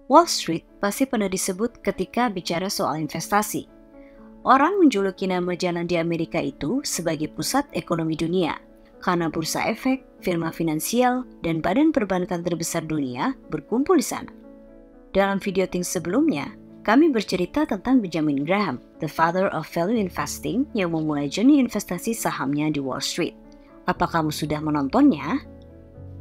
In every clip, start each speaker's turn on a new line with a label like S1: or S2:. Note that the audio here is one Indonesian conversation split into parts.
S1: Wall Street pasti pernah disebut ketika bicara soal investasi. Orang menjuluki nama jalan di Amerika itu sebagai pusat ekonomi dunia, karena bursa efek, firma finansial, dan badan perbankan terbesar dunia berkumpul di sana. Dalam video Think sebelumnya, kami bercerita tentang Benjamin Graham, the father of value investing, yang memulai journey investasi sahamnya di Wall Street. Apa kamu sudah menontonnya?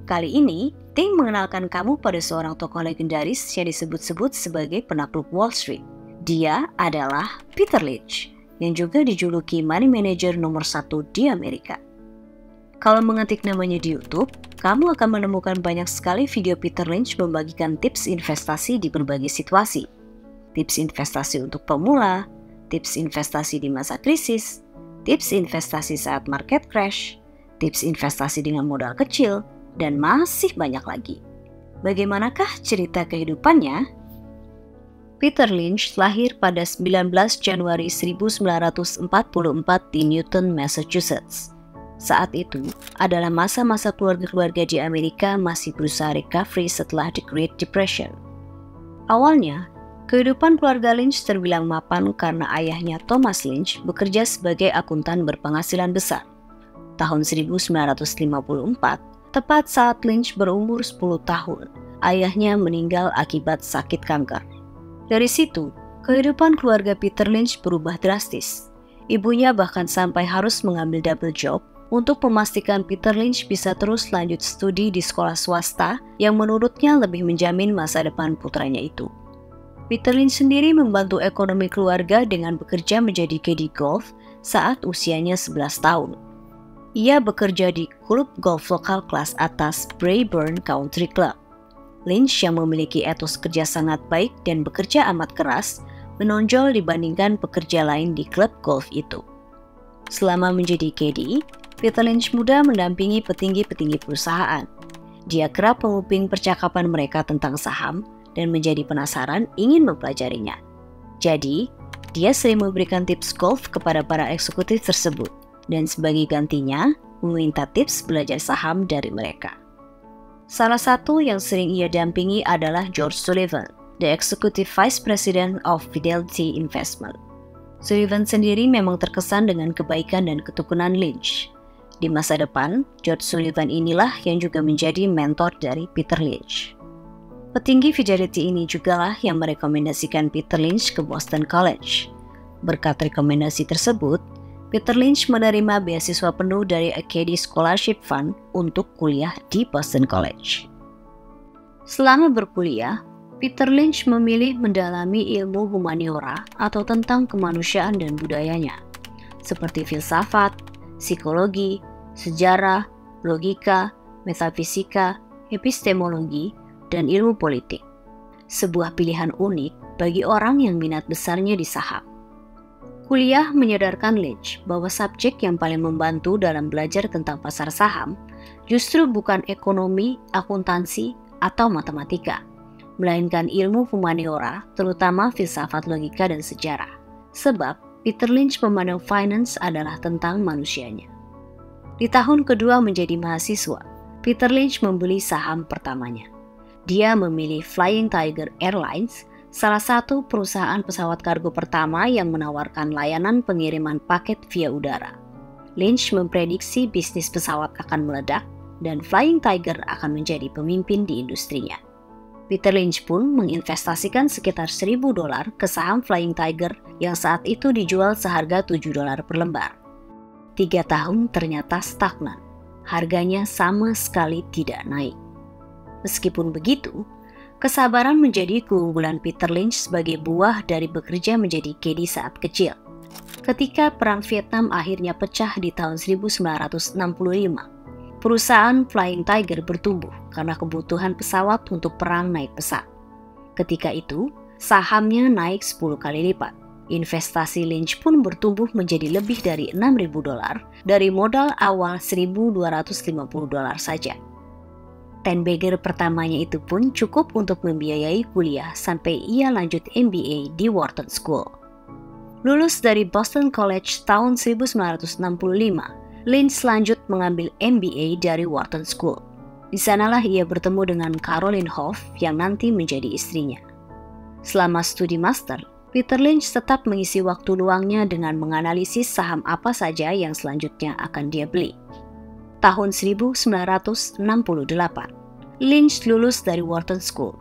S1: Kali ini, Ting mengenalkan kamu pada seorang tokoh legendaris yang disebut-sebut sebagai penakluk Wall Street. Dia adalah Peter Lynch, yang juga dijuluki money manager nomor 1 di Amerika. Kalau mengetik namanya di YouTube, kamu akan menemukan banyak sekali video Peter Lynch membagikan tips investasi di berbagai situasi. Tips investasi untuk pemula, tips investasi di masa krisis, tips investasi saat market crash, tips investasi dengan modal kecil, dan masih banyak lagi. Bagaimanakah cerita kehidupannya? Peter Lynch lahir pada 19 Januari 1944 di Newton, Massachusetts. Saat itu adalah masa-masa keluarga-keluarga di Amerika masih berusaha recovery setelah The Great Depression. Awalnya, kehidupan keluarga Lynch terbilang mapan karena ayahnya Thomas Lynch bekerja sebagai akuntan berpenghasilan besar. Tahun 1954, tepat saat Lynch berumur 10 tahun, ayahnya meninggal akibat sakit kanker. Dari situ, kehidupan keluarga Peter Lynch berubah drastis. Ibunya bahkan sampai harus mengambil double job untuk memastikan Peter Lynch bisa terus lanjut studi di sekolah swasta yang menurutnya lebih menjamin masa depan putranya itu. Peter Lynch sendiri membantu ekonomi keluarga dengan bekerja menjadi caddy golf saat usianya 11 tahun. Ia bekerja di klub golf lokal kelas atas Braeburn Country Club. Lynch yang memiliki etos kerja sangat baik dan bekerja amat keras, menonjol dibandingkan pekerja lain di klub golf itu. Selama menjadi caddy, Peter Lynch muda mendampingi petinggi-petinggi perusahaan. Dia kerap menguping percakapan mereka tentang saham dan menjadi penasaran ingin mempelajarinya. Jadi, dia sering memberikan tips golf kepada para eksekutif tersebut, dan sebagai gantinya, meminta tips belajar saham dari mereka. Salah satu yang sering ia dampingi adalah George Sullivan, the Executive Vice President of Fidelity Investment. Sullivan sendiri memang terkesan dengan kebaikan dan ketekunan Lynch. Di masa depan, George Sullivan inilah yang juga menjadi mentor dari Peter Lynch. Petinggi Fidelity ini jugalah yang merekomendasikan Peter Lynch ke Boston College. Berkat rekomendasi tersebut, Peter Lynch menerima beasiswa penuh dari Academy Scholarship Fund untuk kuliah di Boston College. Selama berkuliah, Peter Lynch memilih mendalami ilmu humaniora atau tentang kemanusiaan dan budayanya, seperti filsafat, psikologi, sejarah, logika, metafisika, epistemologi, dan ilmu politik. Sebuah pilihan unik bagi orang yang minat besarnya di saham. Kuliah menyadarkan Lynch bahwa subjek yang paling membantu dalam belajar tentang pasar saham justru bukan ekonomi, akuntansi, atau matematika, melainkan ilmu humaniora, terutama filsafat logika dan sejarah. Sebab, Peter Lynch memandang finance adalah tentang manusianya. Di tahun kedua menjadi mahasiswa, Peter Lynch membeli saham pertamanya. Dia memilih Flying Tiger Airlines, salah satu perusahaan pesawat kargo pertama yang menawarkan layanan pengiriman paket via udara. Lynch memprediksi bisnis pesawat akan meledak dan Flying Tiger akan menjadi pemimpin di industrinya. Peter Lynch pun menginvestasikan sekitar $1.000 ke saham Flying Tiger yang saat itu dijual seharga $7 per lembar. 3 tahun ternyata stagnan, harganya sama sekali tidak naik. Meskipun begitu, kesabaran menjadi keunggulan Peter Lynch sebagai buah dari bekerja menjadi caddy saat kecil. Ketika Perang Vietnam akhirnya pecah di tahun 1965, perusahaan Flying Tiger bertumbuh karena kebutuhan pesawat untuk perang naik pesat. Ketika itu, sahamnya naik 10 kali lipat. Investasi Lynch pun bertumbuh menjadi lebih dari $6.000 dari modal awal $1.250 saja. Ten Bagger pertamanya itu pun cukup untuk membiayai kuliah sampai ia lanjut MBA di Wharton School. Lulus dari Boston College tahun 1965, Lynch lanjut mengambil MBA dari Wharton School. Di sanalah ia bertemu dengan Caroline Hoff yang nanti menjadi istrinya. Selama studi master, Peter Lynch tetap mengisi waktu luangnya dengan menganalisis saham apa saja yang selanjutnya akan dia beli. Tahun 1968, Lynch lulus dari Wharton School.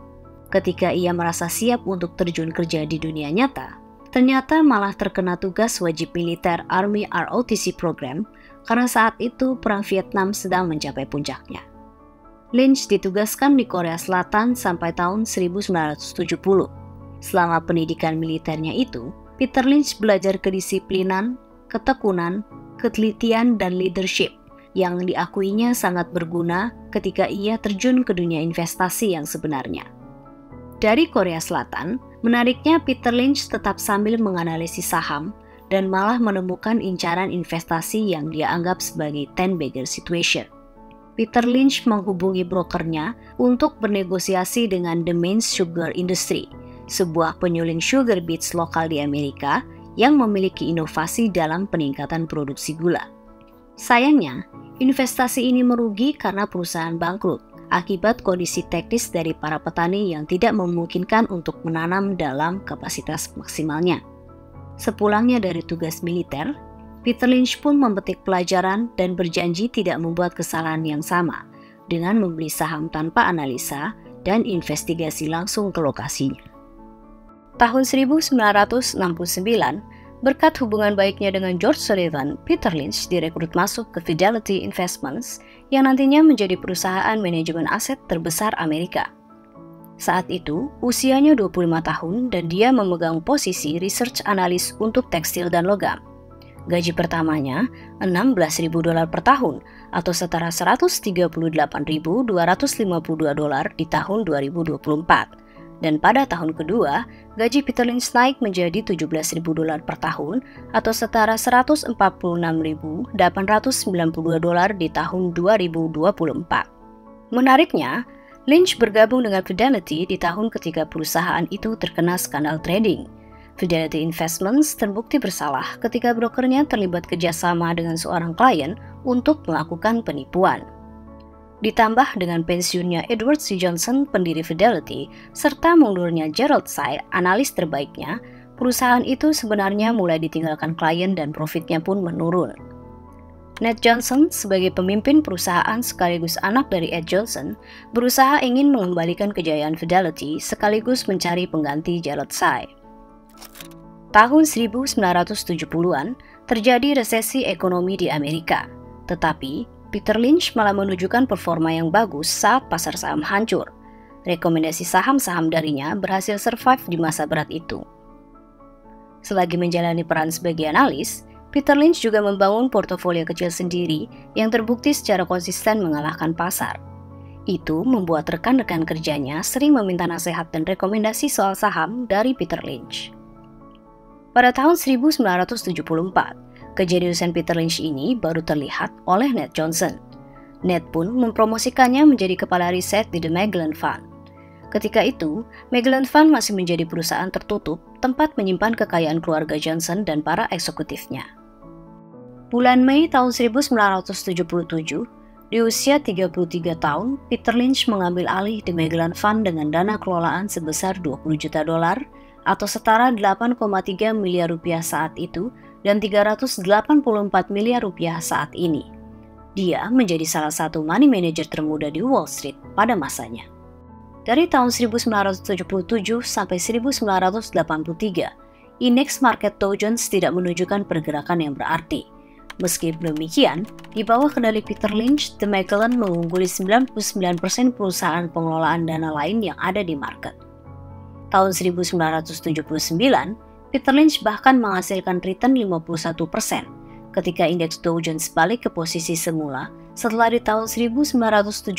S1: Ketika ia merasa siap untuk terjun kerja di dunia nyata, ternyata malah terkena tugas wajib militer Army ROTC program karena saat itu Perang Vietnam sedang mencapai puncaknya. Lynch ditugaskan di Korea Selatan sampai tahun 1970. Selama pendidikan militernya itu, Peter Lynch belajar kedisiplinan, ketekunan, ketelitian, dan leadership yang diakuinya sangat berguna ketika ia terjun ke dunia investasi yang sebenarnya. Dari Korea Selatan, menariknya Peter Lynch tetap sambil menganalisis saham dan malah menemukan incaran investasi yang dia anggap sebagai 10-bagger situation. Peter Lynch menghubungi brokernya untuk bernegosiasi dengan The Mains Sugar Industry, sebuah penyuling sugar beets lokal di Amerika yang memiliki inovasi dalam peningkatan produksi gula. Sayangnya, investasi ini merugi karena perusahaan bangkrut akibat kondisi teknis dari para petani yang tidak memungkinkan untuk menanam dalam kapasitas maksimalnya. Sepulangnya dari tugas militer, Peter Lynch pun memetik pelajaran dan berjanji tidak membuat kesalahan yang sama dengan membeli saham tanpa analisa dan investigasi langsung ke lokasinya. Tahun 1969, berkat hubungan baiknya dengan George Sullivan, Peter Lynch direkrut masuk ke Fidelity Investments yang nantinya menjadi perusahaan manajemen aset terbesar Amerika. Saat itu, usianya 25 tahun dan dia memegang posisi research analyst untuk tekstil dan logam. Gaji pertamanya $16.000 per tahun atau setara $138.252 di tahun 2024. Dan pada tahun kedua, gaji Peter Lynch naik menjadi $17.000 per tahun atau setara $146.892 di tahun 2024. Menariknya, Lynch bergabung dengan Fidelity di tahun ketika perusahaan itu terkena skandal trading. Fidelity Investments terbukti bersalah ketika brokernya terlibat kerjasama dengan seorang klien untuk melakukan penipuan. Ditambah dengan pensiunnya Edward C. Johnson, pendiri Fidelity, serta mundurnya Gerald Sy, analis terbaiknya, perusahaan itu sebenarnya mulai ditinggalkan klien dan profitnya pun menurun. Ned Johnson, sebagai pemimpin perusahaan sekaligus anak dari Ed Johnson, berusaha ingin mengembalikan kejayaan Fidelity sekaligus mencari pengganti Gerald Sy. Tahun 1970-an, terjadi resesi ekonomi di Amerika, tetapi Peter Lynch malah menunjukkan performa yang bagus saat pasar saham hancur. Rekomendasi saham-saham darinya berhasil survive di masa berat itu. Selagi menjalani peran sebagai analis, Peter Lynch juga membangun portofolio kecil sendiri yang terbukti secara konsisten mengalahkan pasar. Itu membuat rekan-rekan kerjanya sering meminta nasihat dan rekomendasi soal saham dari Peter Lynch. Pada tahun 1974, kejeniusan Peter Lynch ini baru terlihat oleh Ned Johnson. Ned pun mempromosikannya menjadi kepala riset di The Magellan Fund. Ketika itu, Magellan Fund masih menjadi perusahaan tertutup tempat menyimpan kekayaan keluarga Johnson dan para eksekutifnya. Bulan Mei tahun 1977, di usia 33 tahun, Peter Lynch mengambil alih The Magellan Fund dengan dana kelolaan sebesar $20 juta atau setara 8,3 miliar rupiah saat itu dan 384 miliar rupiah saat ini. Dia menjadi salah satu money manager termuda di Wall Street pada masanya. Dari tahun 1977 sampai 1983, indeks market Dow Jones tidak menunjukkan pergerakan yang berarti. Meski demikian, di bawah kendali Peter Lynch, The Magellan mengungguli 99% perusahaan pengelolaan dana lain yang ada di market. Tahun 1979, Peter Lynch bahkan menghasilkan return 51% ketika indeks Dow Jones balik ke posisi semula setelah di tahun 1977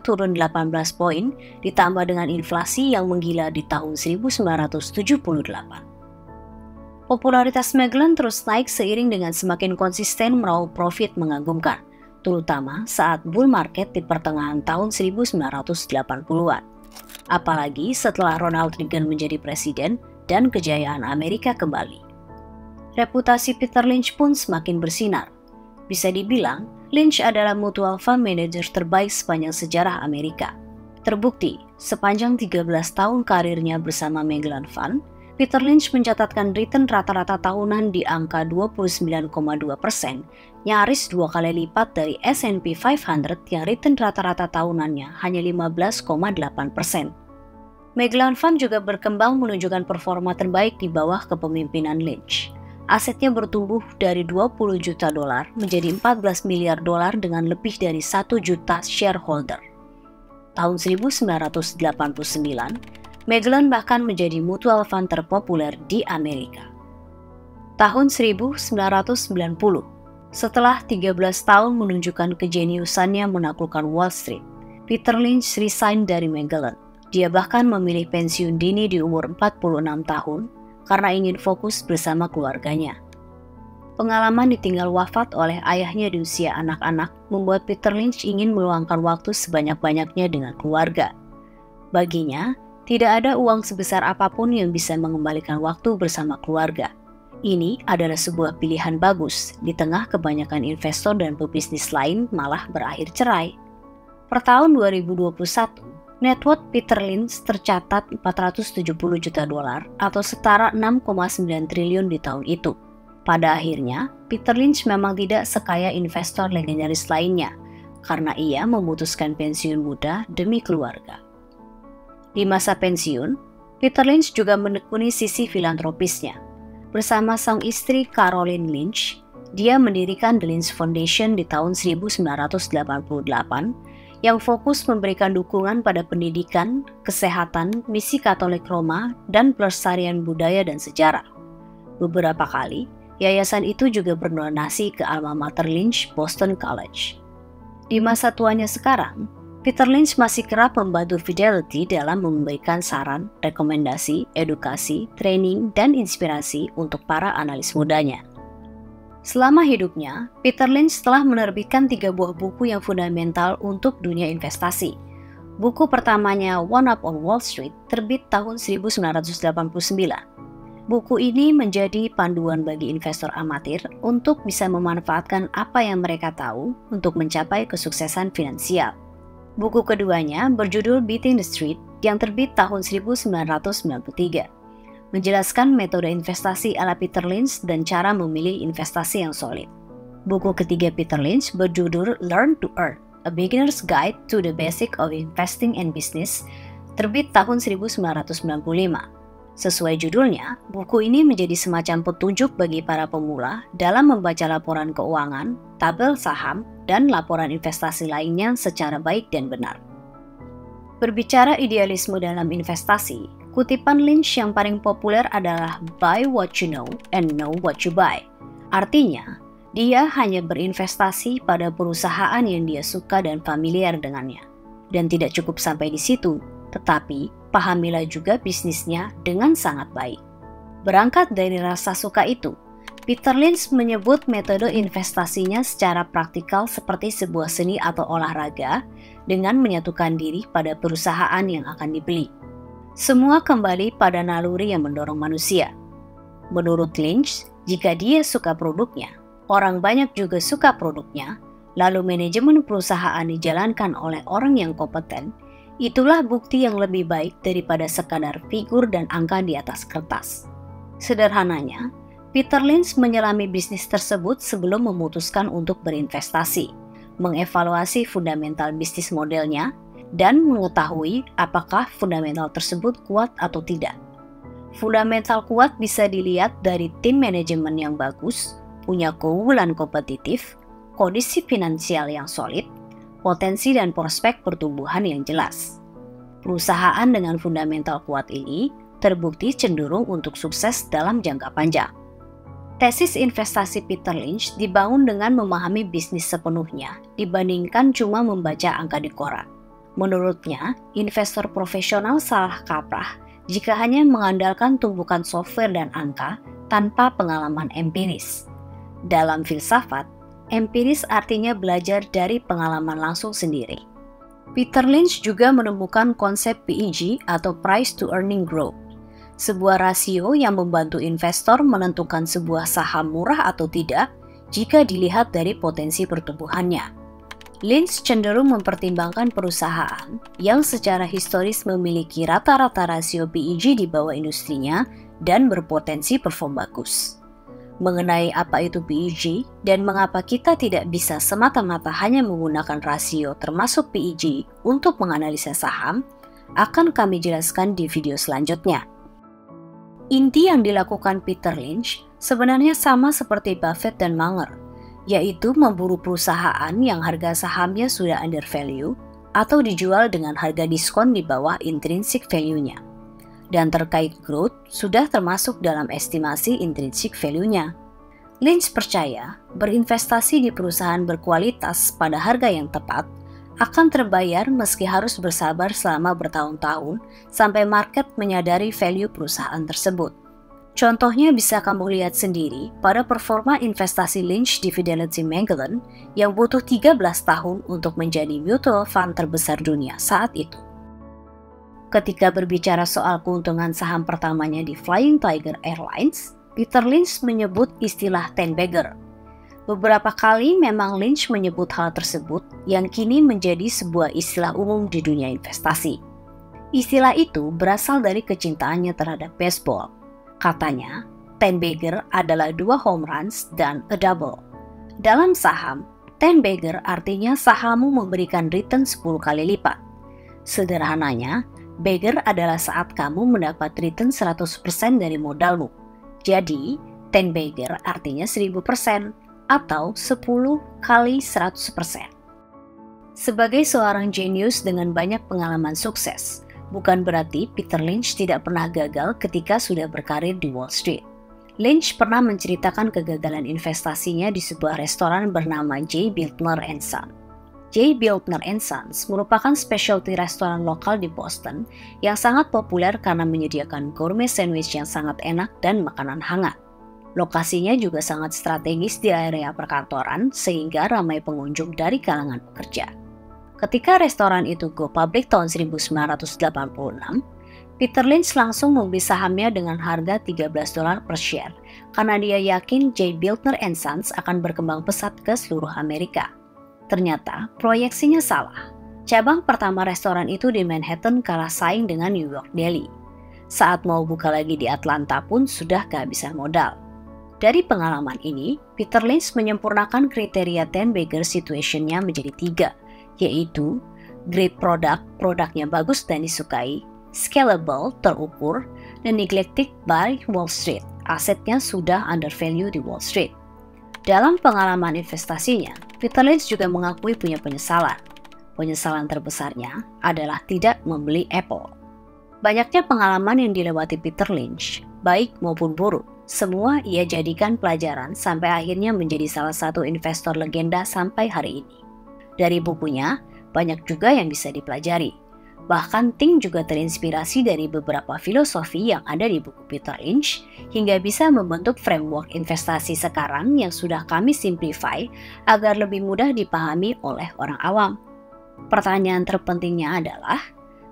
S1: turun 18 poin ditambah dengan inflasi yang menggila di tahun 1978. Popularitas Magellan terus naik seiring dengan semakin konsisten meraup profit mengagumkan, terutama saat bull market di pertengahan tahun 1980-an. Apalagi setelah Ronald Reagan menjadi presiden dan kejayaan Amerika kembali. Reputasi Peter Lynch pun semakin bersinar. Bisa dibilang, Lynch adalah mutual fund manager terbaik sepanjang sejarah Amerika. Terbukti, sepanjang 13 tahun karirnya bersama Magellan Fund, Peter Lynch mencatatkan return rata-rata tahunan di angka 29,2%, nyaris 2 kali lipat dari S&P 500 yang return rata-rata tahunannya hanya 15,8%. Magellan Fund juga berkembang menunjukkan performa terbaik di bawah kepemimpinan Lynch. Asetnya bertumbuh dari 20 juta dolar menjadi 14 miliar dolar dengan lebih dari 1 juta shareholder. Tahun 1989, Magellan bahkan menjadi mutual fund terpopuler di Amerika. Tahun 1990, setelah 13 tahun menunjukkan kejeniusannya menaklukkan Wall Street, Peter Lynch resign dari Magellan. Dia bahkan memilih pensiun dini di umur 46 tahun karena ingin fokus bersama keluarganya. Pengalaman ditinggal wafat oleh ayahnya di usia anak-anak membuat Peter Lynch ingin meluangkan waktu sebanyak-banyaknya dengan keluarga. Baginya, tidak ada uang sebesar apapun yang bisa mengembalikan waktu bersama keluarga. Ini adalah sebuah pilihan bagus di tengah kebanyakan investor dan pebisnis lain malah berakhir cerai. Per tahun 2021, net worth Peter Lynch tercatat 470 juta dolar atau setara 6,9 triliun di tahun itu. Pada akhirnya, Peter Lynch memang tidak sekaya investor legendaris lainnya karena ia memutuskan pensiun muda demi keluarga. Di masa pensiun, Peter Lynch juga menekuni sisi filantropisnya. Bersama sang istri Caroline Lynch, dia mendirikan The Lynch Foundation di tahun 1988 yang fokus memberikan dukungan pada pendidikan, kesehatan, misi Katolik Roma, dan pelestarian budaya dan sejarah. Beberapa kali, yayasan itu juga berdonasi ke alma mater Lynch, Boston College. Di masa tuanya sekarang, Peter Lynch masih kerap membantu Fidelity dalam memberikan saran, rekomendasi, edukasi, training, dan inspirasi untuk para analis mudanya. Selama hidupnya, Peter Lynch telah menerbitkan 3 buah buku yang fundamental untuk dunia investasi. Buku pertamanya, One Up on Wall Street, terbit tahun 1989. Buku ini menjadi panduan bagi investor amatir untuk bisa memanfaatkan apa yang mereka tahu untuk mencapai kesuksesan finansial. Buku keduanya berjudul Beating the Street yang terbit tahun 1993. Menjelaskan metode investasi ala Peter Lynch dan cara memilih investasi yang solid. Buku ketiga Peter Lynch berjudul Learn to Earn, A Beginner's Guide to the Basics of Investing and Business, terbit tahun 1995. Sesuai judulnya, buku ini menjadi semacam petunjuk bagi para pemula dalam membaca laporan keuangan, tabel saham, dan laporan investasi lainnya secara baik dan benar. Berbicara idealisme dalam investasi, kutipan Lynch yang paling populer adalah buy what you know and know what you buy. Artinya, dia hanya berinvestasi pada perusahaan yang dia suka dan familiar dengannya. Dan tidak cukup sampai di situ, tetapi pahamilah juga bisnisnya dengan sangat baik. Berangkat dari rasa suka itu, Peter Lynch menyebut metode investasinya secara praktikal seperti sebuah seni atau olahraga dengan menyatukan diri pada perusahaan yang akan dibeli. Semua kembali pada naluri yang mendorong manusia. Menurut Lynch, jika dia suka produknya, orang banyak juga suka produknya, lalu manajemen perusahaan dijalankan oleh orang yang kompeten, itulah bukti yang lebih baik daripada sekadar figur dan angka di atas kertas. Sederhananya, Peter Lynch menyelami bisnis tersebut sebelum memutuskan untuk berinvestasi, mengevaluasi fundamental bisnis modelnya, dan mengetahui apakah fundamental tersebut kuat atau tidak. Fundamental kuat bisa dilihat dari tim manajemen yang bagus, punya keunggulan kompetitif, kondisi finansial yang solid, potensi dan prospek pertumbuhan yang jelas. Perusahaan dengan fundamental kuat ini terbukti cenderung untuk sukses dalam jangka panjang. Tesis investasi Peter Lynch dibangun dengan memahami bisnis sepenuhnya dibandingkan cuma membaca angka di koran. Menurutnya, investor profesional salah kaprah jika hanya mengandalkan tumpukan software dan angka tanpa pengalaman empiris. Dalam filsafat, empiris artinya belajar dari pengalaman langsung sendiri. Peter Lynch juga menemukan konsep PEG atau Price to Earning Growth, sebuah rasio yang membantu investor menentukan sebuah saham murah atau tidak jika dilihat dari potensi pertumbuhannya. Lynch cenderung mempertimbangkan perusahaan yang secara historis memiliki rata-rata rasio PEG di bawah industrinya dan berpotensi perform bagus. Mengenai apa itu PEG dan mengapa kita tidak bisa semata-mata hanya menggunakan rasio termasuk PEG untuk menganalisa saham, akan kami jelaskan di video selanjutnya. Inti yang dilakukan Peter Lynch sebenarnya sama seperti Buffett dan Munger, yaitu memburu perusahaan yang harga sahamnya sudah under value atau dijual dengan harga diskon di bawah intrinsic value-nya. Dan terkait growth sudah termasuk dalam estimasi intrinsic value-nya. Lynch percaya berinvestasi di perusahaan berkualitas pada harga yang tepat akan terbayar meski harus bersabar selama bertahun-tahun sampai market menyadari value perusahaan tersebut. Contohnya bisa kamu lihat sendiri pada performa investasi Lynch di Fidelity Magellan yang butuh 13 tahun untuk menjadi mutual fund terbesar dunia saat itu. Ketika berbicara soal keuntungan saham pertamanya di Flying Tiger Airlines, Peter Lynch menyebut istilah ten bagger. Beberapa kali memang Lynch menyebut hal tersebut yang kini menjadi sebuah istilah umum di dunia investasi. Istilah itu berasal dari kecintaannya terhadap baseball. Katanya, ten bagger adalah 2 home runs dan a double. Dalam saham, ten bagger artinya sahammu memberikan return 10 kali lipat. Sederhananya, bagger adalah saat kamu mendapat return 100% dari modalmu. Jadi, ten bagger artinya 1000% atau 10 kali 100%. Sebagai seorang jenius dengan banyak pengalaman sukses, bukan berarti Peter Lynch tidak pernah gagal ketika sudah berkarir di Wall Street. Lynch pernah menceritakan kegagalan investasinya di sebuah restoran bernama J. Biltner & Son. J. Biltner & Sons merupakan specialty restoran lokal di Boston yang sangat populer karena menyediakan gourmet sandwich yang sangat enak dan makanan hangat. Lokasinya juga sangat strategis di area perkantoran sehingga ramai pengunjung dari kalangan pekerja. Ketika restoran itu go public tahun 1986, Peter Lynch langsung membeli sahamnya dengan harga $13 per share karena dia yakin J. Biltner & Sons akan berkembang pesat ke seluruh Amerika. Ternyata proyeksinya salah. Cabang pertama restoran itu di Manhattan kalah saing dengan New York Deli. Saat mau buka lagi di Atlanta pun sudah kehabisan modal. Dari pengalaman ini, Peter Lynch menyempurnakan kriteria ten bagger situation-nya menjadi 3, yaitu great product, produknya bagus dan disukai, scalable, terukur, dan neglected by Wall Street, asetnya sudah undervalue di Wall Street. Dalam pengalaman investasinya, Peter Lynch juga mengakui punya penyesalan. Penyesalan terbesarnya adalah tidak membeli Apple. Banyaknya pengalaman yang dilewati Peter Lynch, baik maupun buruk, semua ia jadikan pelajaran sampai akhirnya menjadi salah satu investor legenda sampai hari ini. Dari bukunya, banyak juga yang bisa dipelajari. Bahkan Ting juga terinspirasi dari beberapa filosofi yang ada di buku Peter Lynch, hingga bisa membentuk framework investasi sekarang yang sudah kami simplify agar lebih mudah dipahami oleh orang awam. Pertanyaan terpentingnya adalah,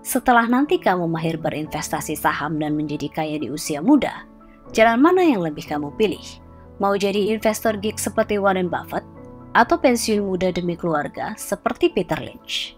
S1: setelah nanti kamu mahir berinvestasi saham dan menjadi kaya di usia muda, jalan mana yang lebih kamu pilih? Mau jadi investor geek seperti Warren Buffett? Atau pensiun muda demi keluarga seperti Peter Lynch?